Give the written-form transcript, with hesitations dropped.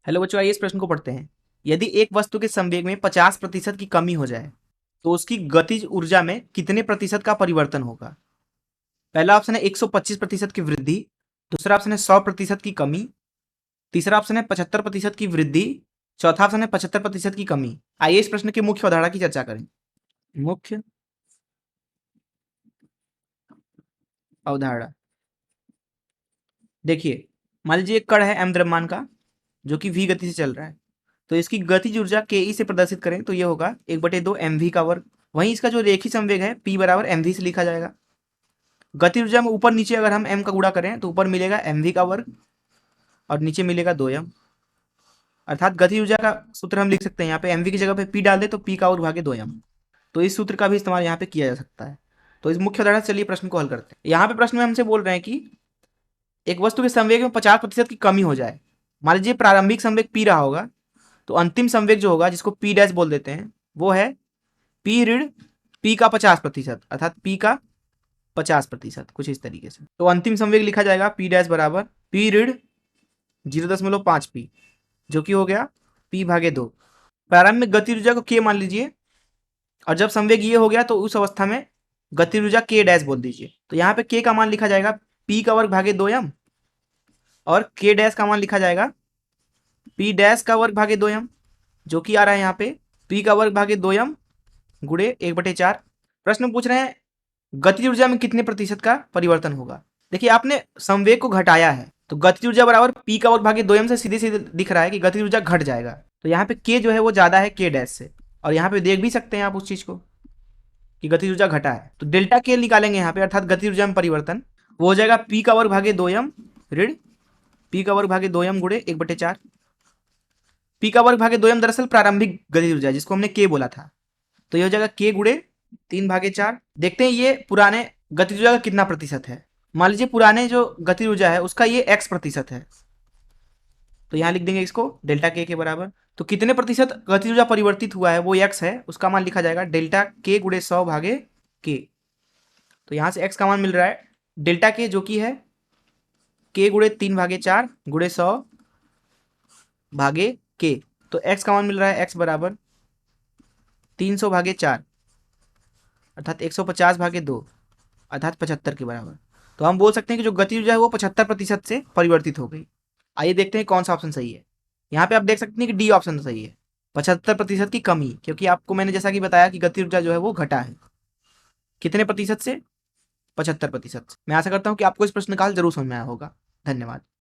Hello बच्चों, आइए इस प्रश्न को पढ़ते हैं। यदि एक वस्तु के संवेग में 50% की कमी हो जाए तो उसकी गतिज ऊर्जा में कितने प्रतिशत का परिवर्तन होगा? पहला ऑप्शन है 125% की वृद्धि, दूसरा ऑप्शन है 100% की कमी, तीसरा ऑप्शन है 75% की वृद्धि, चौथा ऑप्शन है 75% की कमी। आइए इस प्रश्न की मुख्य अवधारणा की चर्चा करें। मुख्य अवधारणा, देखिए, मान लीजिए एक कण है m द्रव्यमान का जो कि v गति से चल रहा है, तो इसकी गतिज ऊर्जा के ई से प्रदर्शित करें तो ये होगा 1/2 mv का वर्ग। वहीं इसका जो रेखीय संवेग है p बराबर mv से लिखा जाएगा। गति ऊर्जा में ऊपर नीचे अगर हम m का गुणा करें तो ऊपर मिलेगा mv का वर्ग और नीचे मिलेगा 2m। अर्थात गति ऊर्जा का सूत्र हम लिख सकते हैं यहाँ पे mv की जगह पे p डाल दे तो p का वर्ग भागे 2m। तो इस सूत्र का भी इस्तेमाल यहाँ पे किया जा सकता है। तो इस मुख्य उदाहरण से चलिए प्रश्न को हल करते हैं। यहाँ पे प्रश्न में हमसे बोल रहे हैं कि एक वस्तु के संवेग में 50% की कमी हो जाए। मान लीजिए प्रारंभिक संवेग p रहा होगा, तो अंतिम संवेग जो होगा जिसको p डैश बोल देते हैं वो है p ऋण p का 50%, अर्थात p का 50%, कुछ इस तरीके से। तो अंतिम संवेग लिखा जाएगा p डैश बराबर p ऋण 0.5p, जो कि हो गया p भागे 2। प्रारंभ में गति ऊर्जा को k मान लीजिए, और जब संवेग ये हो गया तो उस अवस्था में गति ऊर्जा k डैश बोल दीजिए। तो यहाँ पे k का मान लिखा जाएगा p का वर्ग भागे 2m और k डैश का मान लिखा जाएगा p डैश का वर्ग भागे 2m, जो कि आ रहा है यहाँ पे p का वर्ग भागे 2m गुणे 1/4। प्रश्न में पूछ रहे हैं गति ऊर्जा में कितने प्रतिशत का परिवर्तन होगा। देखिए, आपने संवेग को घटाया है तो गति ऊर्जा बराबर p का वर्ग भागे 2m से सीधे सीधे दिख रहा है कि गति ऊर्जा घट जाएगा। तो यहाँ पे k जो है वो ज्यादा है k डैश से, और यहाँ पे देख भी सकते हैं आप उस चीज को कि गति ऊर्जा घटा है। तो डेल्टा के निकालेंगे यहाँ पे, अर्थात गति ऊर्जा में परिवर्तन, वो हो जाएगा p का वर्ग भागे 2m ऋण p का वर्ग भागे 2m गुणे 1/4। p का वर्ग भागे 2m दरअसल प्रारंभिक गति ऊर्जा जिसको हमने k बोला था, तो ये हो जाएगा k गुणे 3/4। देखते हैं ये पुराने गति ऊर्जा का कितना प्रतिशत है। मान लीजिए पुराने जो गति ऊर्जा है उसका ये x प्रतिशत है, तो यहाँ लिख देंगे इसको डेल्टा के बराबर। तो कितने प्रतिशत गति ऊर्जा परिवर्तित हुआ है वो x है, उसका मान लिखा जाएगा डेल्टा के गुणे 100 भागे के। तो यहाँ से x का मान मिल रहा है डेल्टा के, जो कि है k गुणे 3/4 गुणे 100 भागे के। तो x का मान मिल रहा है x बराबर 300/4, अर्थात 150/2, अर्थात 75 के बराबर। तो हम बोल सकते हैं कि जो गति ऊर्जा है वो 75% से परिवर्तित हो गई। आइए देखते हैं कौन सा ऑप्शन सही है। यहाँ पे आप देख सकते हैं कि डी ऑप्शन सही है, 75% की कमी, क्योंकि आपको मैंने जैसा कि बताया कि गति ऊर्जा जो है वो घटा है। कितने प्रतिशत से? 75%। मैं आशा करता हूँ कि आपको इस प्रश्न का हल जरूर समझ में आया होगा। धन्यवाद।